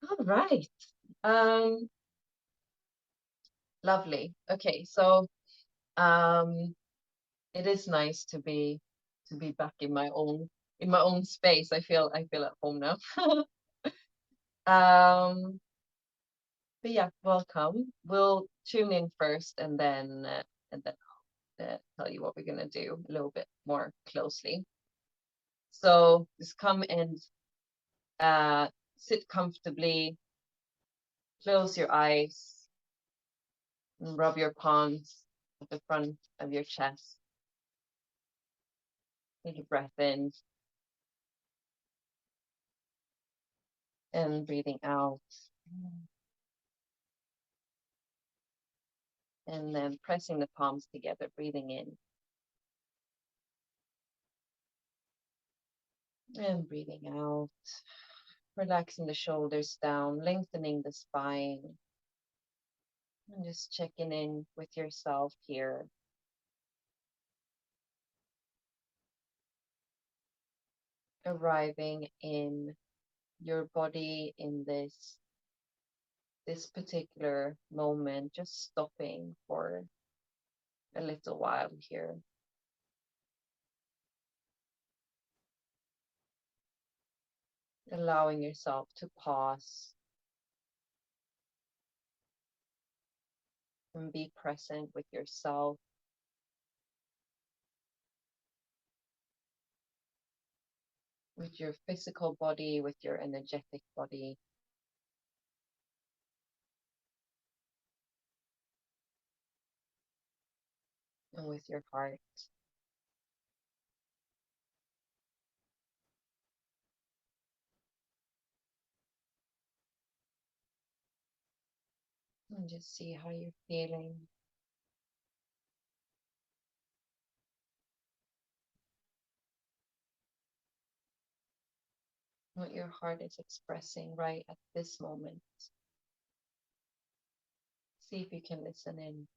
All right. Um, Lovely. Okay, so um, it is nice to be back in my own space. I feel at home now. Um, but yeah, welcome. We'll tune in first, and then I'll tell you what we're gonna do a little bit more closely. So just come and uh, sit comfortably, close your eyes, and rub your palms at the front of your chest. Take a breath in and breathing out. And then pressing the palms together, breathing in and breathing out. Relaxing the shoulders down, lengthening the spine, and just checking in with yourself here. Arriving in your body in this particular moment, just stopping for a little while here. Allowing yourself to pause and be present with yourself, with your physical body, with your energetic body, and with your heart. And just see how you're feeling. What your heart is expressing right at this moment. See if you can listen in.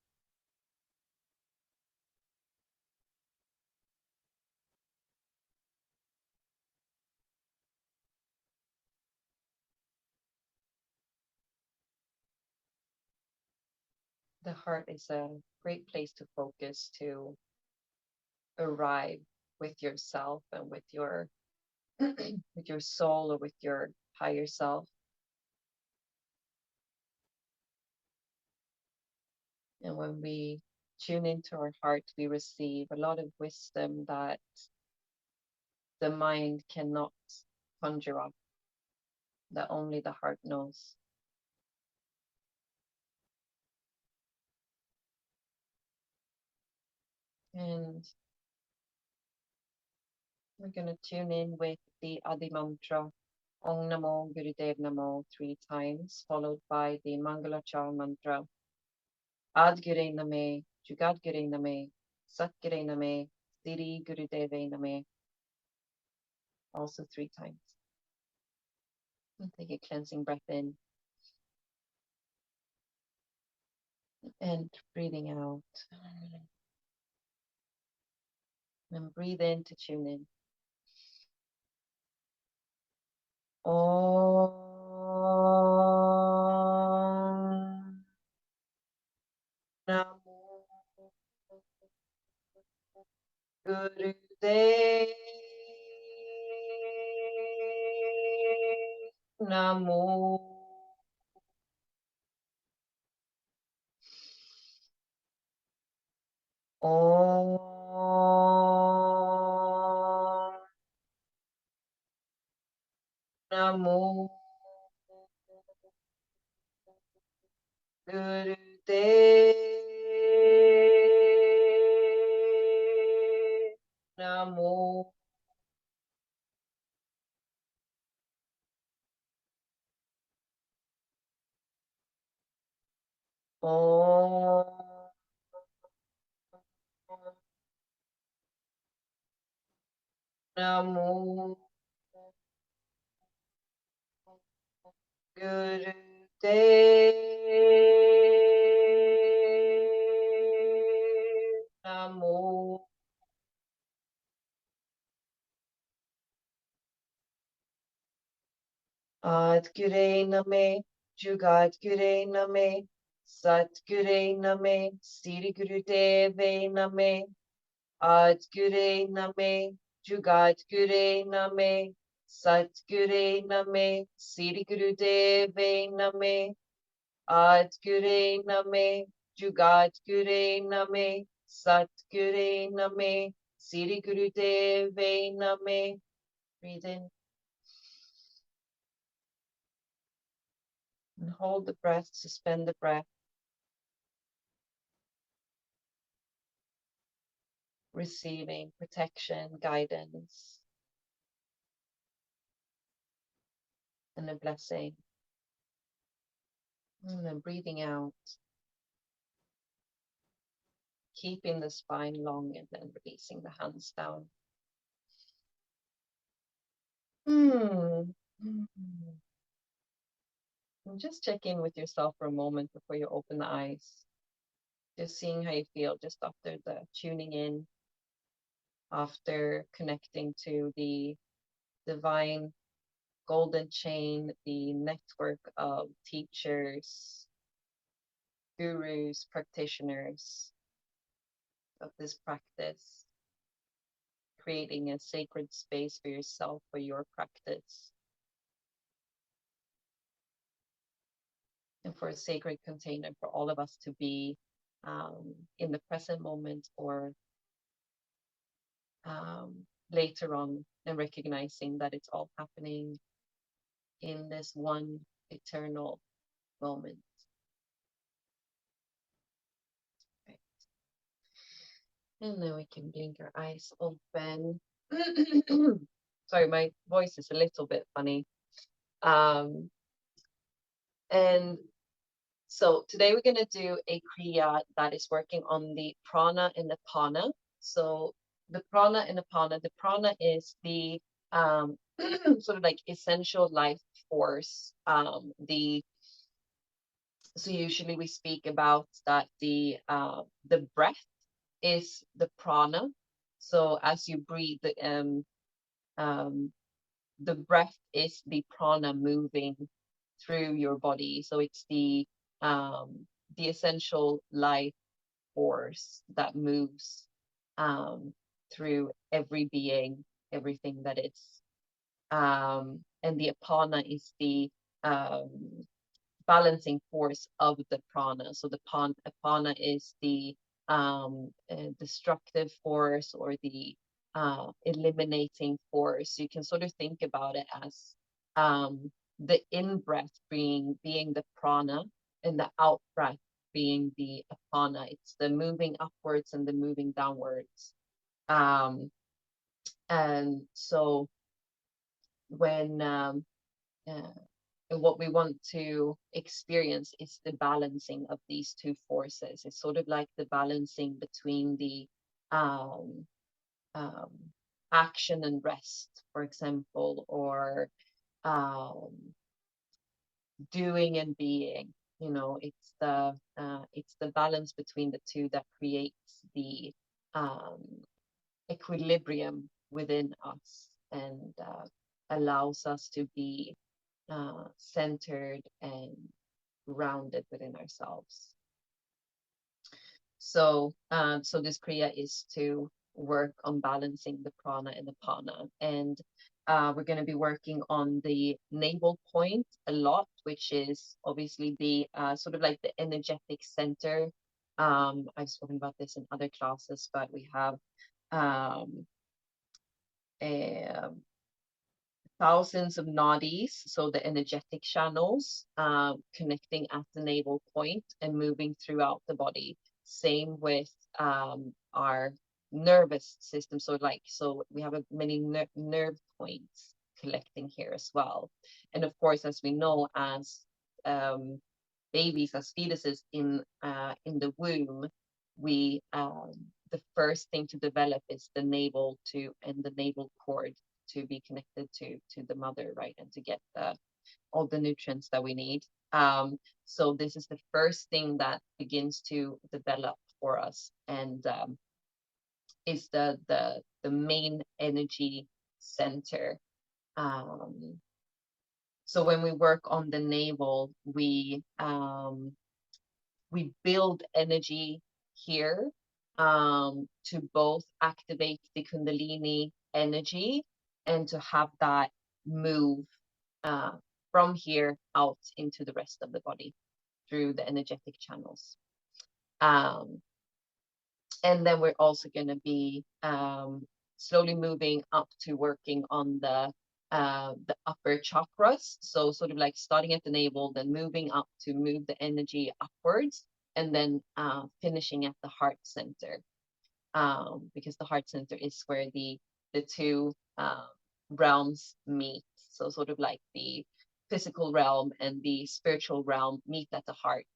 The heart is a great place to focus, to arrive with yourself and with your with your soul or with your higher self. And when we tune into our heart, we receive a lot of wisdom that the mind cannot conjure up, that only the heart knows. And we're going to tune in with the Adi mantra, Om Namo Gurudev Namo, 3 times, followed by the Mangalachar mantra, Ad Gure Name, Jugat Gure Name, Sat Gure Name, Siri Gurudeve Name, also 3 times. And take a cleansing breath in and breathing out. And breathe in to tune in. Om Namo Gurudev Namo. Om Namo Gurudev Namo. Om Namo Gurudev Namo. Adgure Name, Jugadgure Name, Satgure Name, Sri Guru Deve Name, Adgure Name, Jugadgure Name, Satgure Name, Sri Guru Deve Name, Adgure Name, Jugadgure Name, Satgure Name, Sri Guru Deve Name. Breathe in and hold the breath, suspend the breath, receiving protection, guidance, and a blessing. And then breathing out, keeping the spine long and then releasing the hands down. And just check in with yourself for a moment before you open the eyes. Just seeing how you feel just after the tuning in, after connecting to the divine golden chain, the network of teachers, gurus, practitioners of this practice, creating a sacred space for yourself, for your practice, and for a sacred container for all of us to be in the present moment or later on, and recognizing that it's all happening in this one eternal moment. Right. And then we can blink our eyes open. Sorry, my voice is a little bit funny. And so today we're going to do a kriya that is working on the prana and apana. So the prana and apana, the prana is the sort of like essential life force. So usually we speak about that the breath is the prana. So as you breathe, the breath is the prana moving through your body. So it's the essential life force that moves through every being, everything that is. And the apana is the balancing force of the prana. So the apana is the destructive force or the eliminating force. You can sort of think about it as the in-breath being the prana and the out-breath being the apana. It's the moving upwards and the moving downwards. And so when and what we want to experience is the balancing of these two forces. It's sort of like the balancing between the um, um, action and rest, for example, or um, doing and being. You know, it's the balance between the two that creates the um, equilibrium within us and allows us to be centered and grounded within ourselves. So, so this kriya is to work on balancing the prana and the apana, and we're going to be working on the navel point a lot, which is obviously the sort of like the energetic center. I've spoken about this in other classes, but we have a thousands of nadis, so the energetic channels connecting at the navel point and moving throughout the body. Same with our nervous system. So we have many nerve points collecting here as well. And of course, as we know, as babies, as fetuses in the womb, we the first thing to develop is the navel and the navel cord to be connected to the mother, right, and to get all the nutrients that we need. So this is the first thing that begins to develop for us, and is the main energy center. So when we work on the navel, we build energy here to both activate the Kundalini energy and to have that move uh, from here out into the rest of the body through the energetic channels. And then we're also going to be slowly moving up to working on the upper chakras. So sort of like starting at the navel, then moving up to move the energy upwards, and then finishing at the heart center. Because the heart center is where the two realms meet. So sort of like the physical realm and the spiritual realm meet at the heart.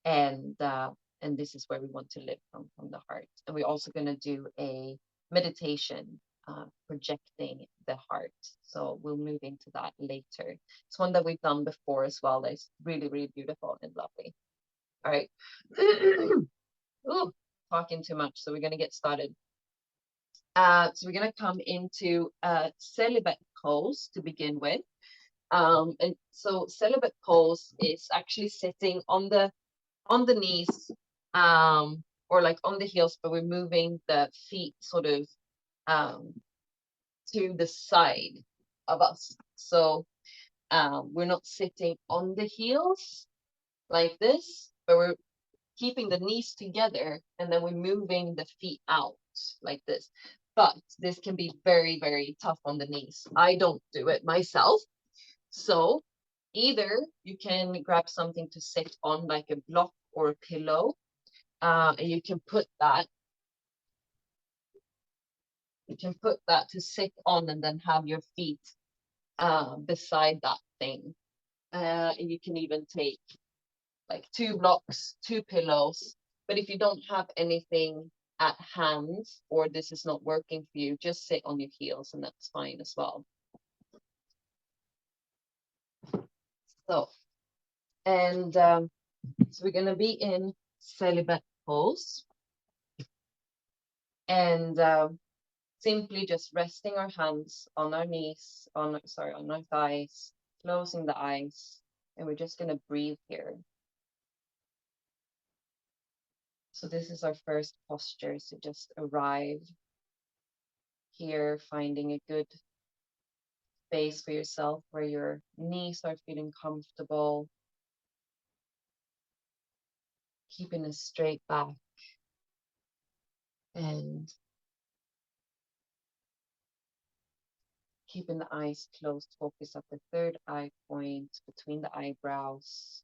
And this is where we want to live from the heart. And we're also going to do a meditation projecting the heart. So we'll move into that later. It's one that we've done before as well. It's really, really beautiful and lovely. All right. Ooh, talking too much. So we're going to get started. So we're going to come into celibate pose to begin with. And so celibate pose is actually sitting on the knees, or like on the heels, but we're moving the feet sort of to the side of us. So we're not sitting on the heels like this, but we're keeping the knees together, and then we're moving the feet out like this. But this can be very, very tough on the knees. I don't do it myself. So either you can grab something to sit on, like a block or a pillow, and you can put that to sit on, and then have your feet beside that thing. And you can even take like 2 blocks, 2 pillows. But if you don't have anything at hand, or this is not working for you, just sit on your heels, and that's fine as well. So, and so we're going to be in celibate pose, and simply just resting our hands on our knees, on our thighs, closing the eyes, and we're just going to breathe here. So this is our first posture. So just arrive here, finding a good space for yourself where your knees are feeling comfortable, keeping a straight back, and keeping the eyes closed. Focus at the third eye point between the eyebrows.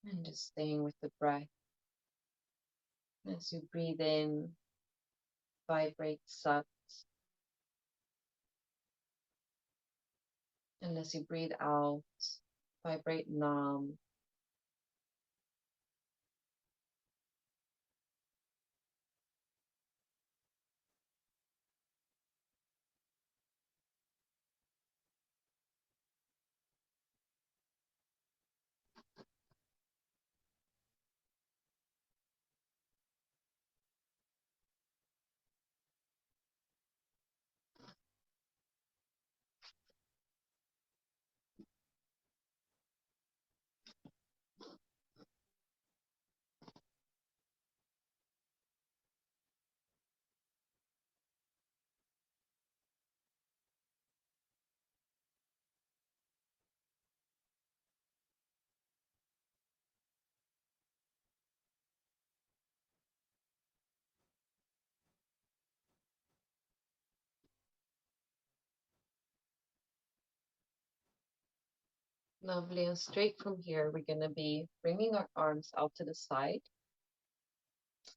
And just staying with the breath. As you breathe in, vibrate Sat. And as you breathe out, vibrate Nam. Lovely. And straight from here, we're going to be bringing our arms out to the side,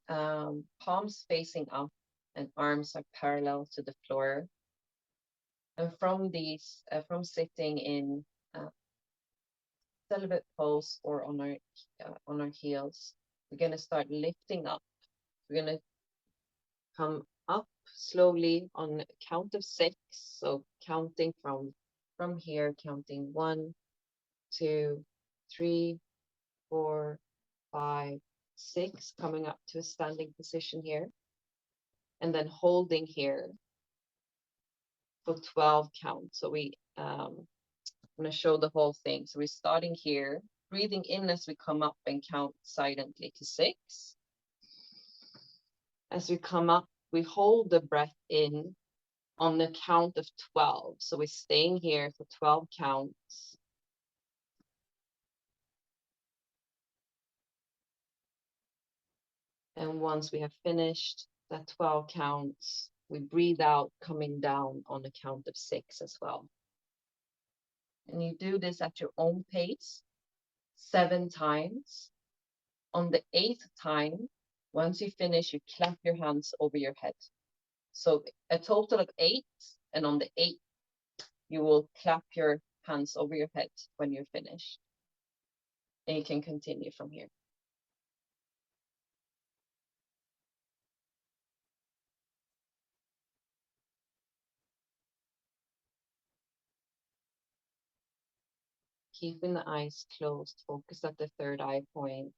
palms facing up, and arms are parallel to the floor. And from these, from sitting in celibate pose or on our heels, we're going to start lifting up. We're going to come up slowly on a count of 6. So counting from here, counting 1, 2, 3, 4, 5, 6, coming up to a standing position here, and then holding here for 12 counts. So I'm going to show the whole thing. So we're starting here, breathing in as we come up and count silently to 6. As we come up, we hold the breath in on the count of 12. So we're staying here for 12 counts. And once we have finished that 12 counts, we breathe out, coming down on the count of 6 as well. And you do this at your own pace, 7 times. On the 8th time, once you finish, you clap your hands over your head. So a total of 8, and on the 8th, you will clap your hands over your head when you're finished. And you can continue from here. Keeping the eyes closed, focus at the third eye point.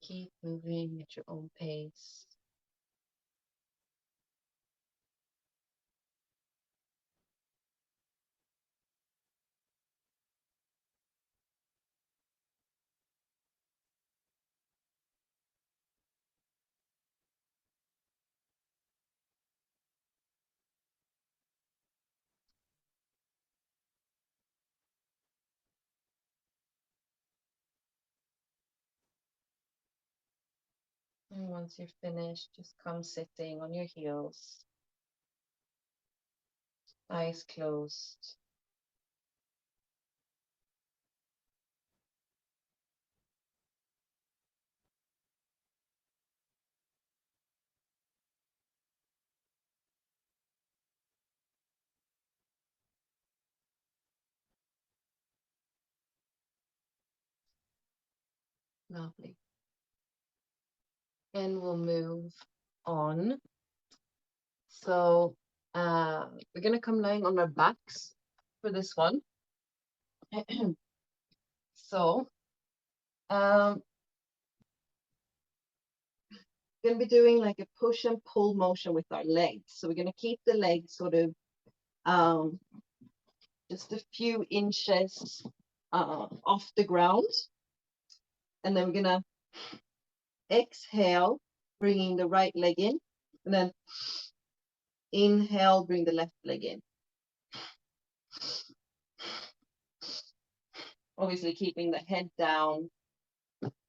Keep moving at your own pace. And once you're finished, just come sitting on your heels, eyes closed. Lovely. And we'll move on. So we're going to come lying on our backs for this one. So we're going to be doing like a push and pull motion with our legs. So we're going to keep the legs sort of just a few inches off the ground. And then we're going to exhale, bringing the right leg in. And then inhale, bring the left leg in. Obviously keeping the head down.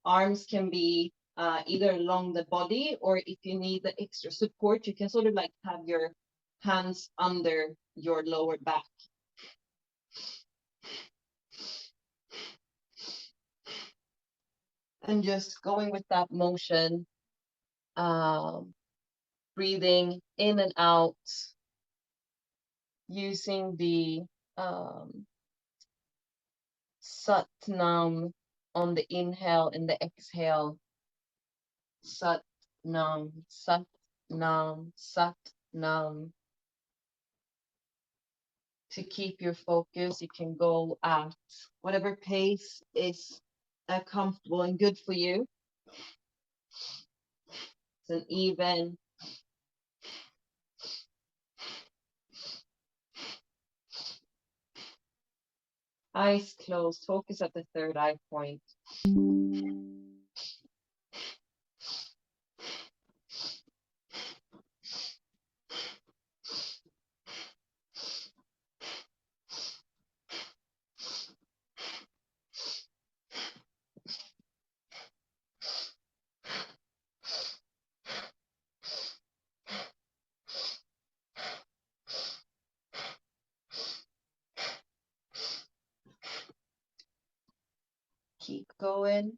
Arms can be either along the body, or if you need the extra support, you can sort of like have your hands under your lower back. And just going with that motion, breathing in and out, using the Sat Nam on the inhale and the exhale. Sat Nam, Sat Nam, Sat Nam. To keep your focus, you can go at whatever pace is comfortable and good for you. It's an even eyes closed, focus at the third eye point. Keep going.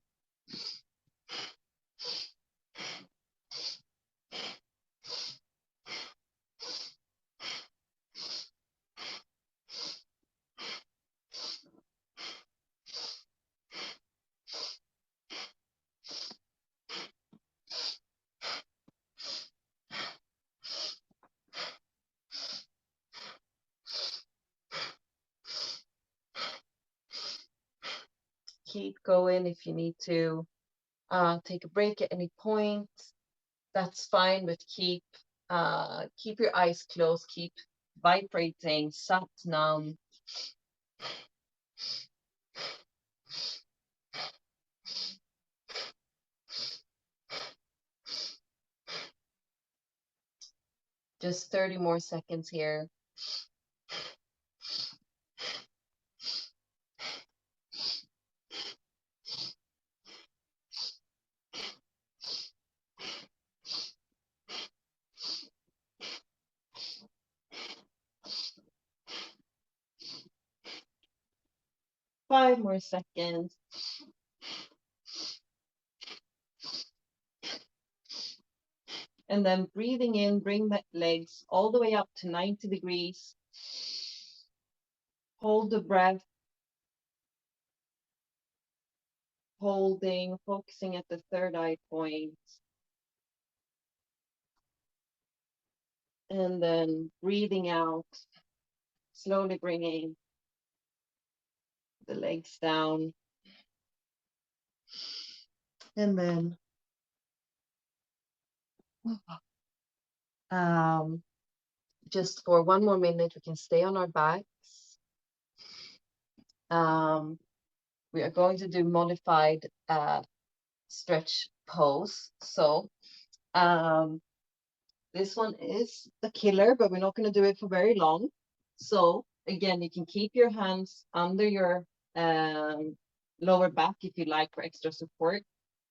Keep going. If you need to take a break at any point, that's fine, but keep your eyes closed, keep vibrating Sat Nam. Just 30 more seconds here. Five more seconds. And then breathing in, bring the legs all the way up to 90 degrees. Hold the breath. Holding, focusing at the third eye point. And then breathing out, slowly bringing the legs down. And then just for one more minute, we can stay on our backs. We are going to do modified stretch pose. So this one is a killer, but we're not going to do it for very long. So again, you can keep your hands under your lower back if you like for extra support,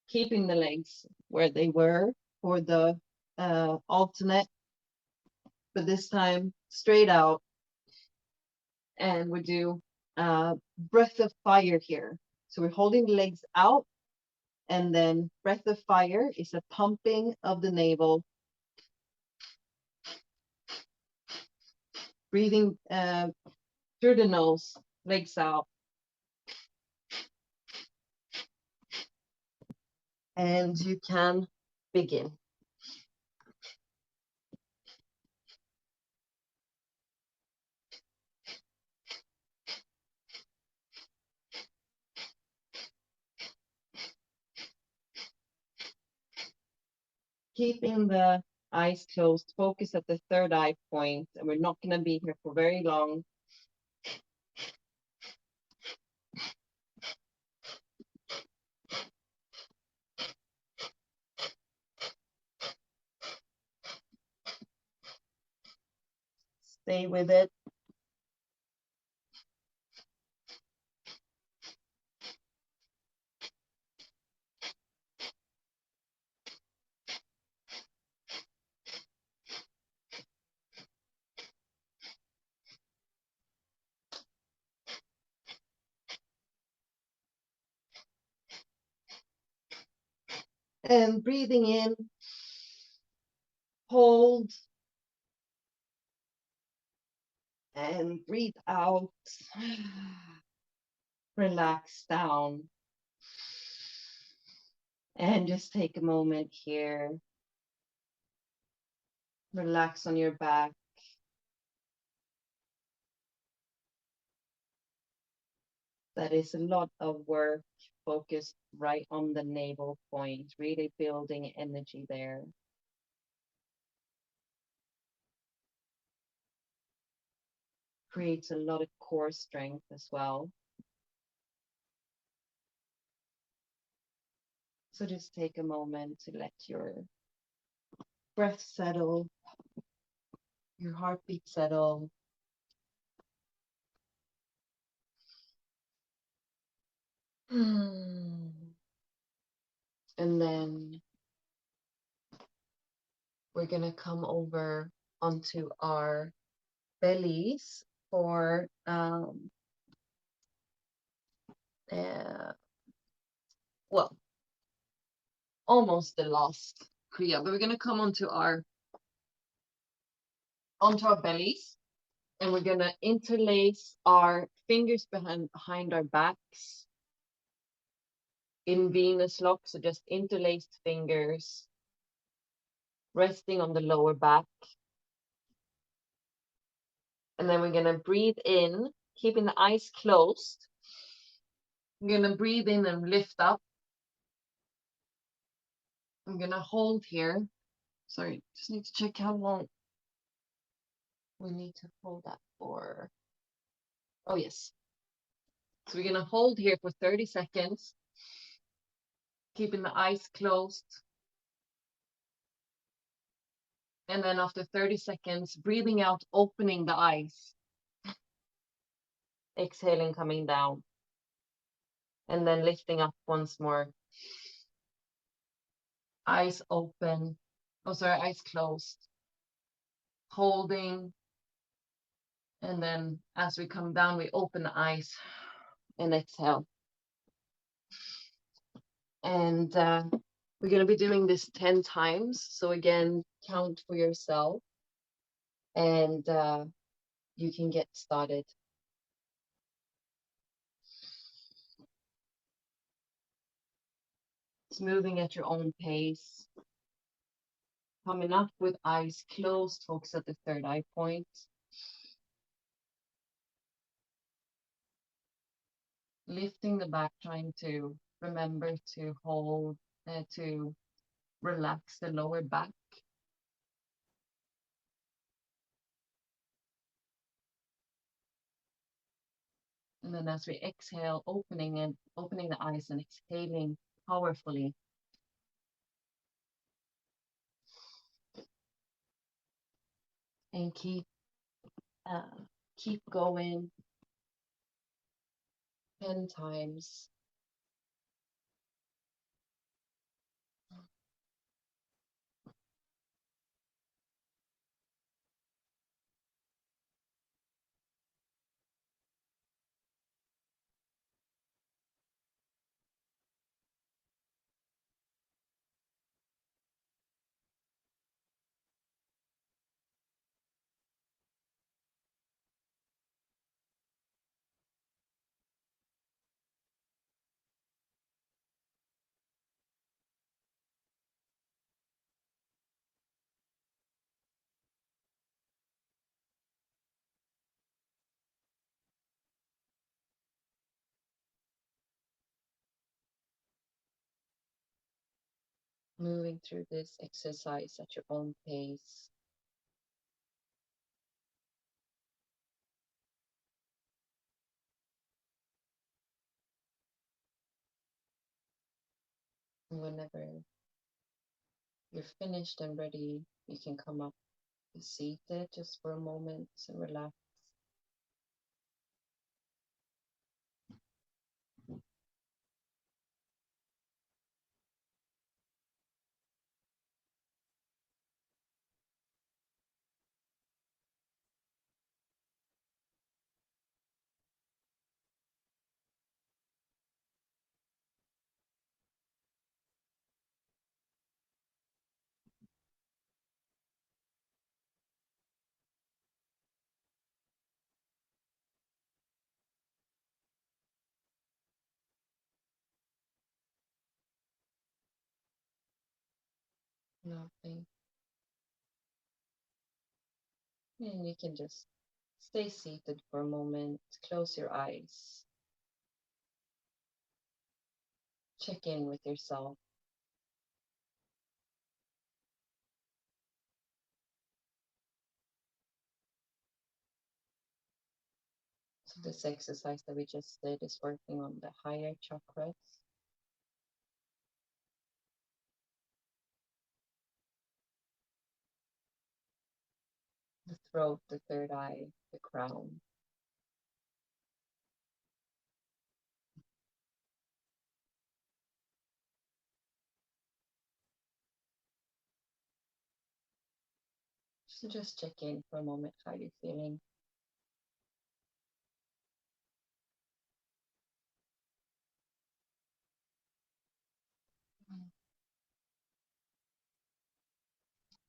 keeping the legs where they were for the alternate, but this time straight out. And we do breath of fire here. So we're holding the legs out, and then breath of fire is a pumping of the navel. Breathing through the nose, legs out. And you can begin. Keeping the eyes closed, focus at the third eye point, and we're not going to be here for very long. Stay with it. And breathing in, hold, and breathe out. Relax down. And just take a moment here. Relax on your back. That is a lot of work focused right on the navel point, really building energy there. Creates a lot of core strength as well. So just take a moment to let your breath settle, your heartbeat settle. And then we're going to come over onto our bellies for well, almost the last kriya, but we're going to come onto our bellies, and we're going to interlace our fingers behind our backs in Venus lock. So just interlaced fingers resting on the lower back. And then we're going to breathe in, keeping the eyes closed. I'm going to breathe in and lift up. I'm going to hold here. Sorry, just need to check how long we need to hold that for. Oh, yes. So we're going to hold here for 30 seconds, keeping the eyes closed. And then after 30 seconds, breathing out, opening the eyes. Exhaling, coming down. And then lifting up once more. Eyes open. Oh, sorry, eyes closed. Holding. And then as we come down, we open the eyes and exhale. And we're going to be doing this 10 times. So again, count for yourself. And you can get started. It's moving at your own pace. Coming up with eyes closed, focus at the third eye point. Lifting the back, trying to remember to hold, to relax the lower back. And then as we exhale, opening the eyes and exhaling powerfully. And keep going 10 times. Moving through this exercise at your own pace. And whenever you're finished and ready, you can come up seated just for a moment and relax. Lovely. And you can just stay seated for a moment, close your eyes, check in with yourself. So this exercise that we just did is working on the higher chakras, the throat, the third eye, the crown. So just check in for a moment. How are you feeling?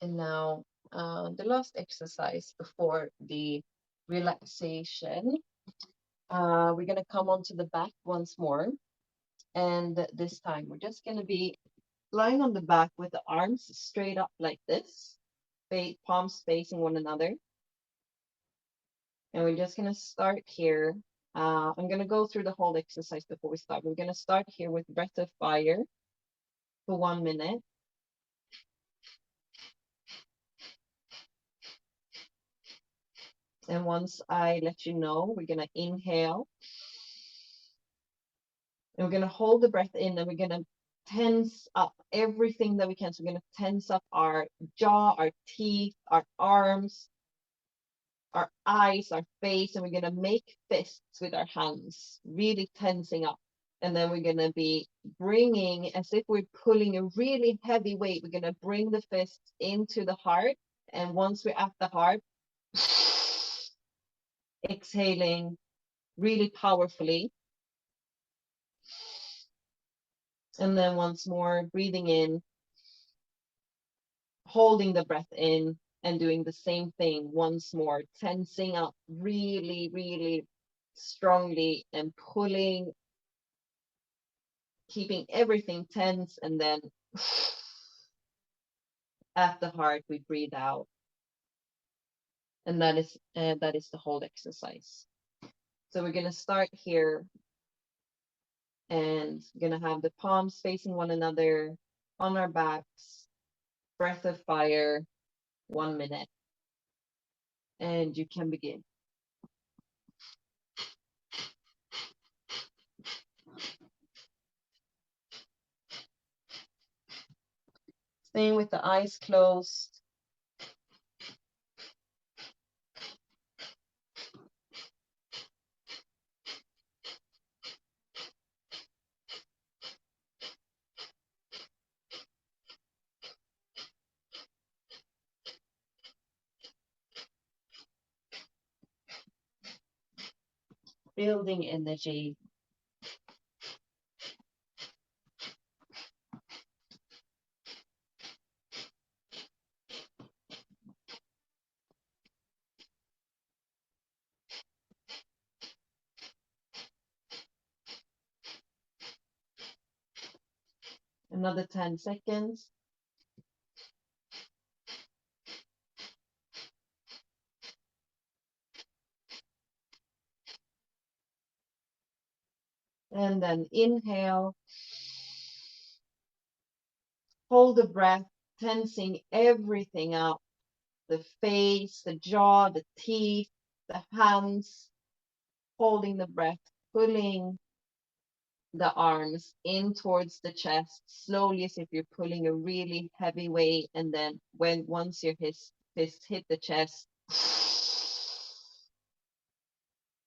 And now the last exercise before the relaxation, we're going to come onto the back once more. And this time we're just going to be lying on the back with the arms straight up like this, palms facing one another. And we're just going to start here. I'm going to go through the whole exercise before we start. We're going to start here with breath of fire for 1 minute. And once I let you know, we're going to inhale. And we're going to hold the breath in, and we're going to tense up everything that we can. So we're going to tense up our jaw, our teeth, our arms, our eyes, our face, and we're going to make fists with our hands, really tensing up. And then we're going to be bringing, as if we're pulling a really heavy weight, we're going to bring the fists into the heart. And once we're at the heart, exhaling really powerfully. And then once more, breathing in, holding the breath in, and doing the same thing once more, tensing up really, really strongly and pulling, keeping everything tense. And then at the heart, we breathe out. And that is the whole exercise. So we're going to start here, and we're going to have the palms facing one another on our backs, breath of fire, 1 minute. And you can begin. Staying with the eyes closed. Building energy. Another 10 seconds. And then inhale. Hold the breath, tensing everything up. The face, the jaw, the teeth, the hands. Holding the breath, pulling the arms in towards the chest, slowly, as if you're pulling a really heavy weight. And then once your fist hit the chest,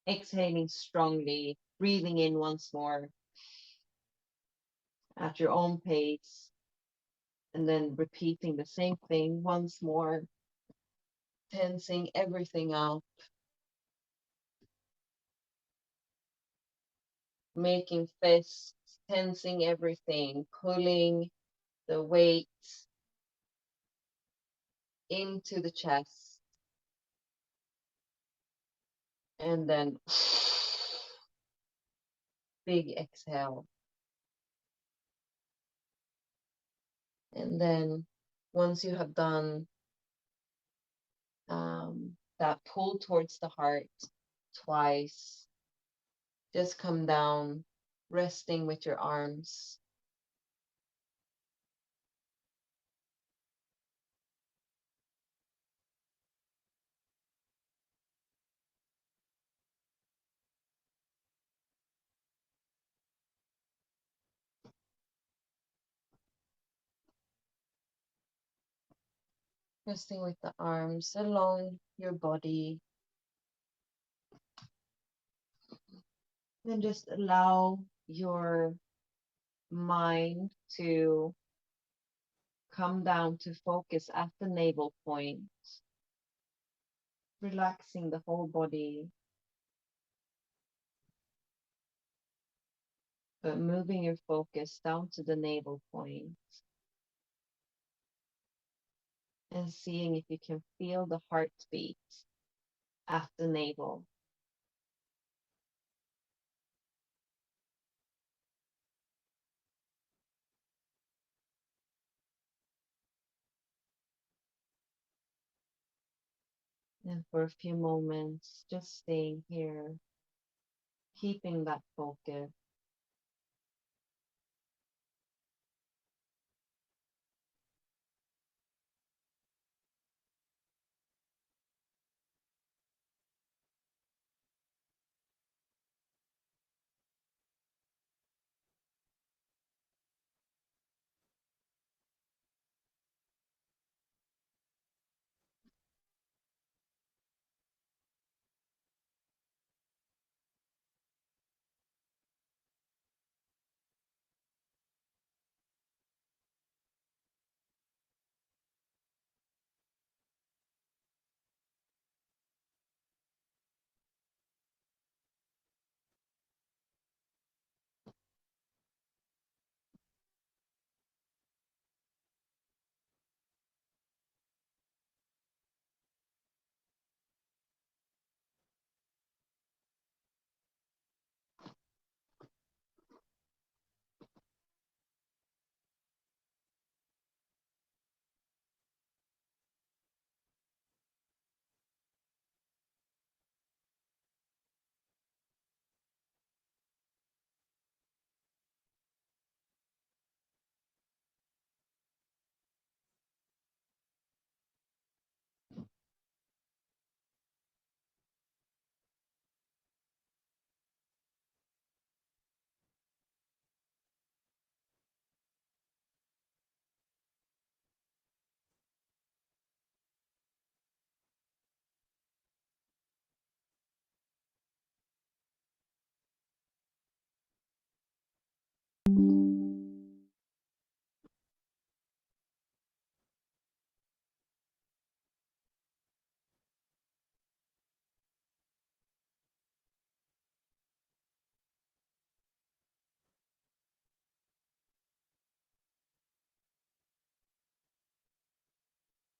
exhaling strongly, breathing in once more at your own pace, and then repeating the same thing once more, tensing everything out, making fists, tensing everything, pulling the weight into the chest, and then big exhale. And then Once you have done that pull towards the heart twice, just come down, resting with your arms. Resting with the arms along your body. And just allow your mind to come down to focus at the navel point, relaxing the whole body, but moving your focus down to the navel point and seeing if you can feel the heartbeat at the navel. And for a few moments, just staying here, keeping that focus.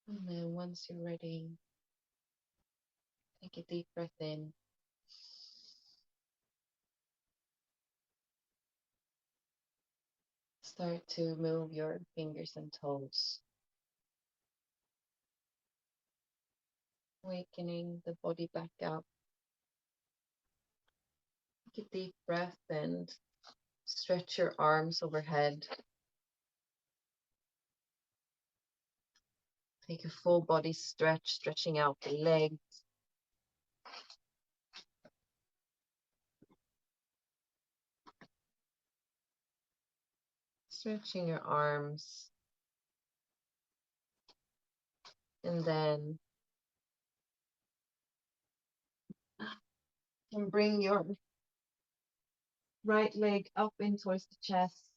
And then once you're ready, take a deep breath in. Start to move your fingers and toes, awakening the body back up. Take a deep breath and stretch your arms overhead. Take a full body stretch, stretching out the legs. Stretching your arms. And then you can bring your right leg up in towards the chest,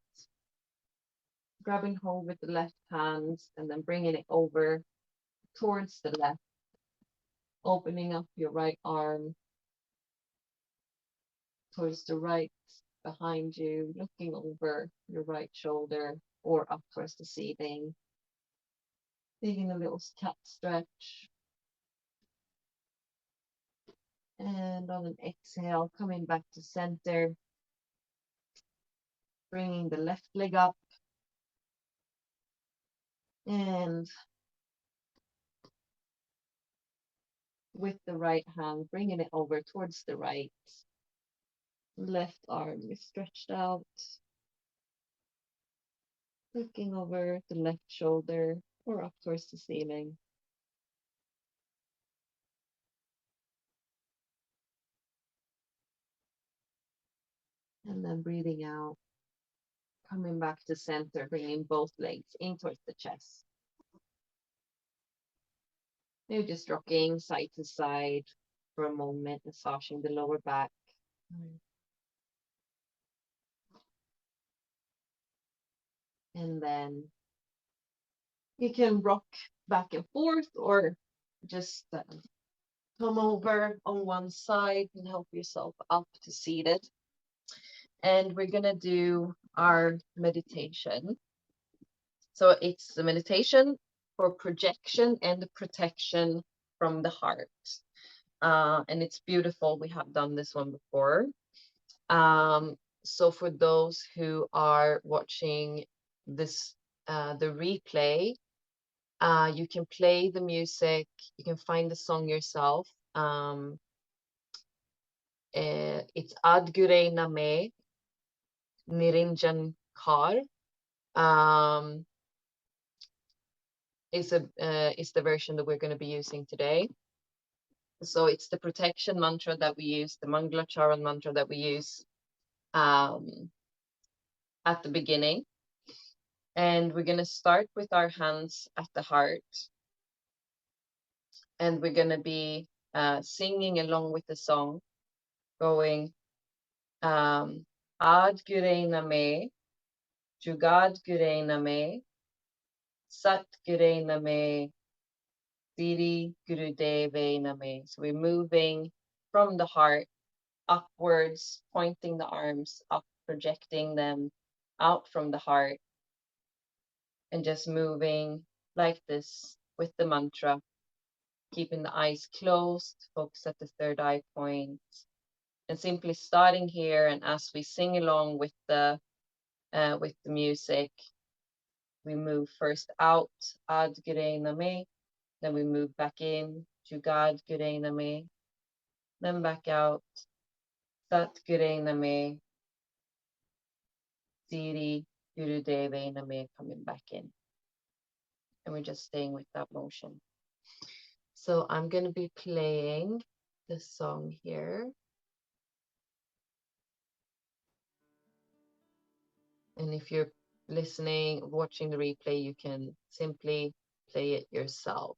grabbing hold with the left hand and then bringing it over towards the left, opening up your right arm towards the right behind you, looking over your right shoulder or up towards the ceiling. Taking a little cat stretch. And on an exhale, coming back to center, bringing the left leg up, And with the right hand, bringing it over towards the right. Left arm is stretched out. Looking over the left shoulder or up towards the ceiling. And then breathing out, coming back to center, bringing both legs in towards the chest. Maybe just rocking side to side for a moment, massaging the lower back. And then you can rock back and forth or just come over on one side and help yourself up to seated. And we're going to do our meditation. So it's the meditation for projection and protection from the heart. And it's beautiful. We have done this one before. So for those who are watching this, the replay, you can play the music, you can find the song yourself. It's Ad Gureina Me, Nirinjan Kar. Is the version that we're going to be using today. So it's the protection mantra that we use, the Mangalacharan mantra that we use at the beginning. And we're going to start with our hands at the heart. And we're going to be singing along with the song, going Ad Gureina Me, Jugad Gureina Me, Sat Gureina Me, Siri Gurudeve Name. So we're moving from the heart upwards, pointing the arms up, projecting them out from the heart, and just moving like this with the mantra, keeping the eyes closed, focus at the third eye point, and simply starting here. And as we sing along with the music, we move first out, Ad Gureina Me, then we move back in, Jugad Gureina Me, then back out, Sat Gureina Me, Siri Gurudeve Name, coming back in. And we're just staying with that motion. So I'm going to be playing the song here. And if you're listening, watching the replay, you can simply play it yourself.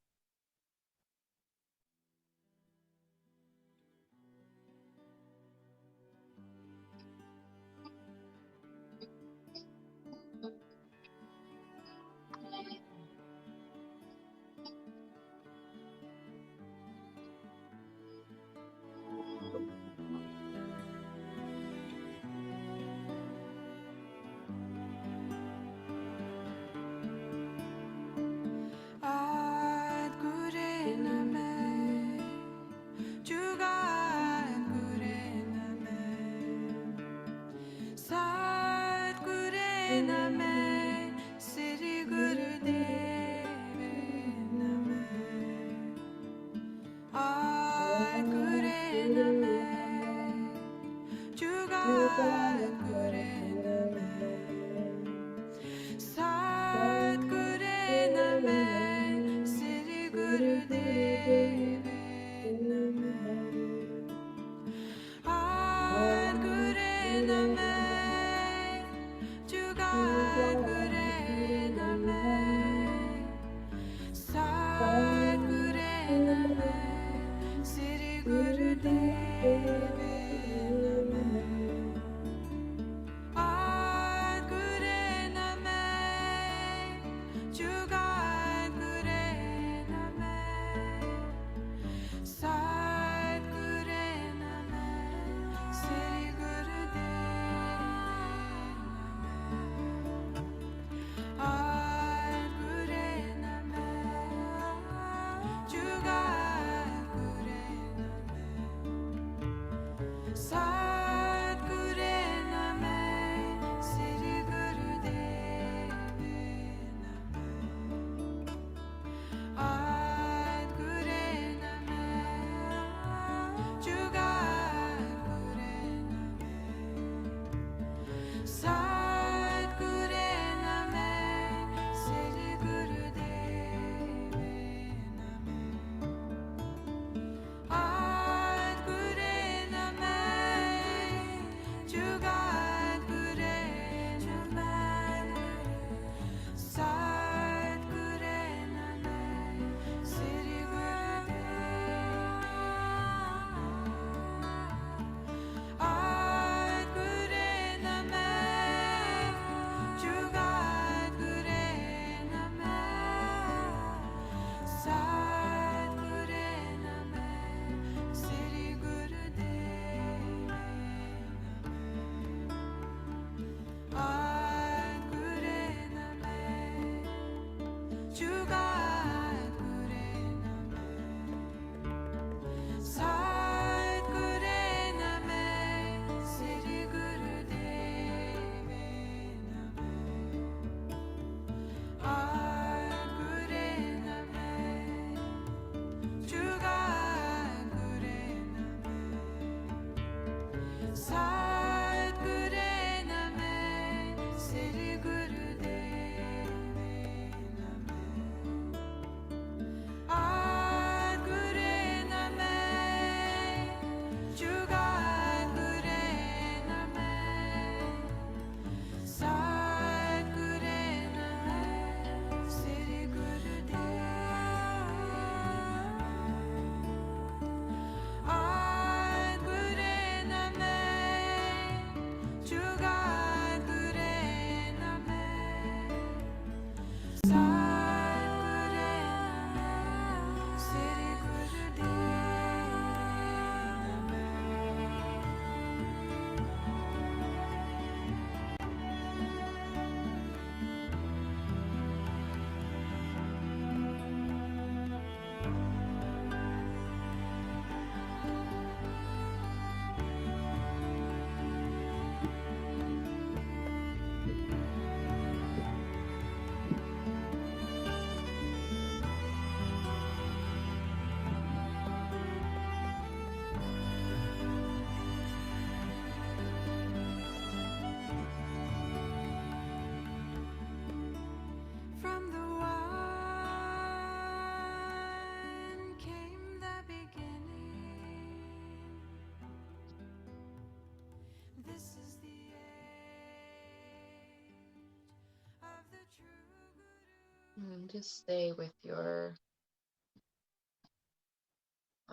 And just stay with your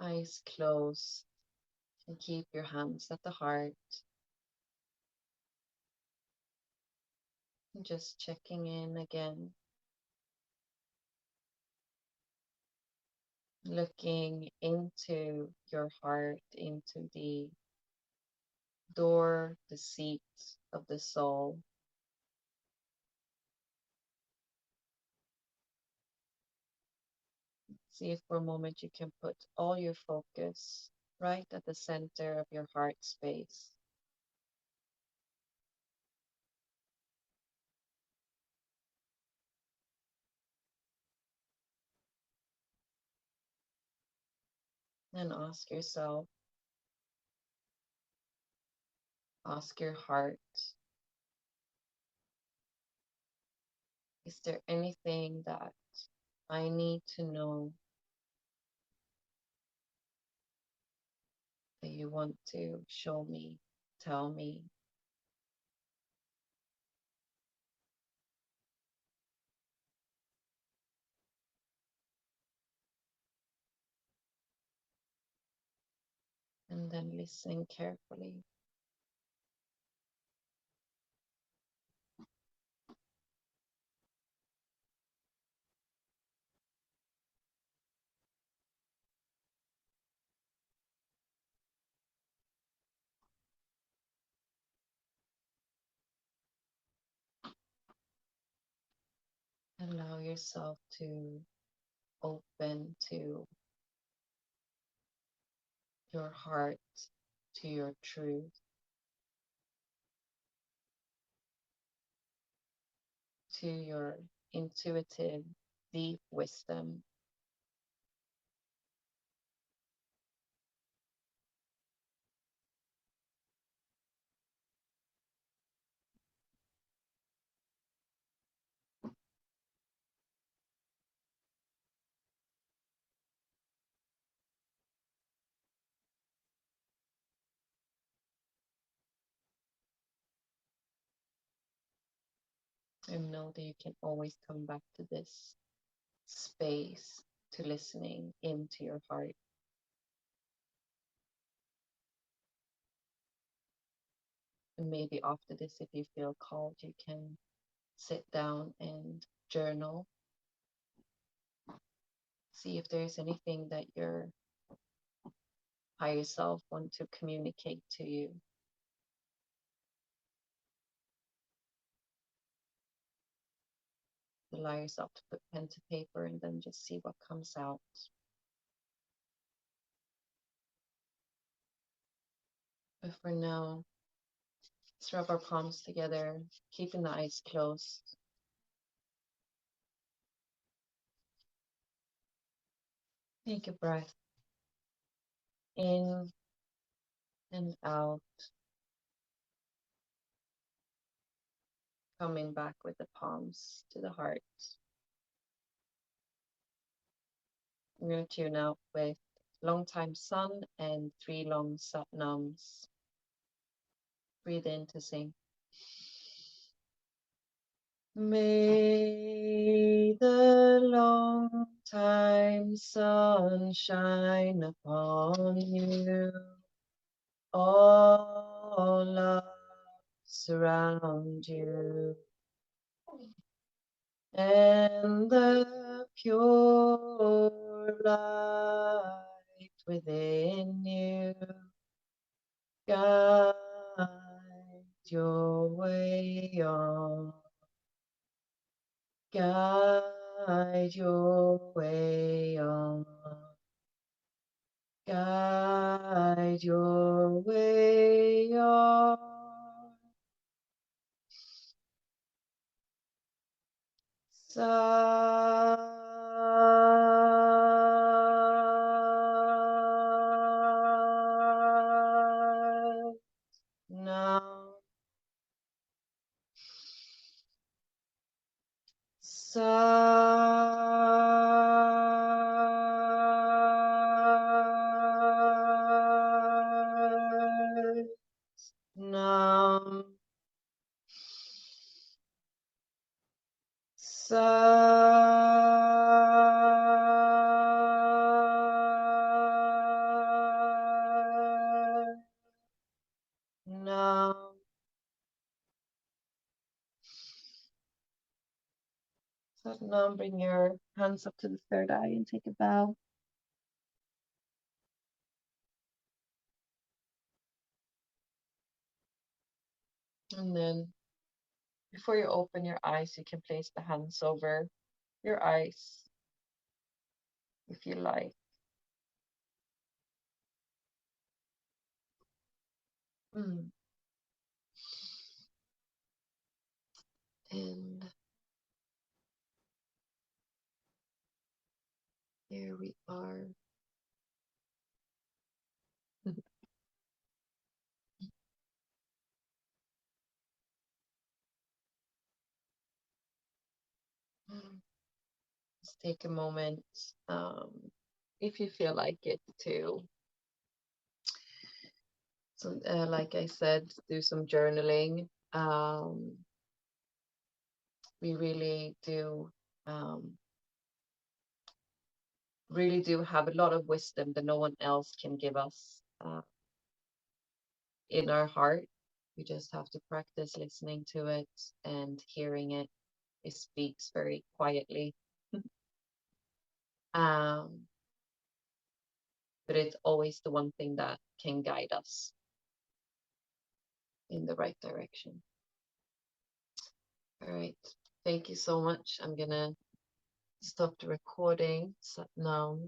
eyes closed and keep your hands at the heart. And just checking in again, looking into your heart, into the door, the seat of the soul. See if for a moment you can put all your focus right at the center of your heart space. And ask yourself, ask your heart, is there anything that I need to know that you want to show me, tell me? And then listen carefully. Allow yourself to open to your heart, to your truth, to your intuitive, deep wisdom. And know that you can always come back to this space, to listening into your heart. And maybe after this, if you feel called, you can sit down and journal. See if there's anything that your higher self want to communicate to you. Allow yourself to put pen to paper and then just see what comes out. But for now, let's rub our palms together, keeping the eyes closed. Take a breath in and out, coming back with the palms to the heart. I'm going to tune out with long time sun and 3 long sat nams. Breathe in to sing. May the long time sun shine upon you. All love surround you. And the pure light within you guide your way on. Guide your way on. Guide your way on. Now, now, So now bring your hands up to the third eye and take a bow. And then before you open your eyes, you can place the hands over your eyes if you like. Mm. And here we are. Just take a moment, if you feel like it, to, so, like I said, do some journaling. We um, really do have a lot of wisdom that no one else can give us in our heart. We just have to practice listening to it and hearing it. It speaks very quietly. um, but it's always the one thing that can guide us in the right direction. All right. Thank you so much. I'm gonna stop the recording now.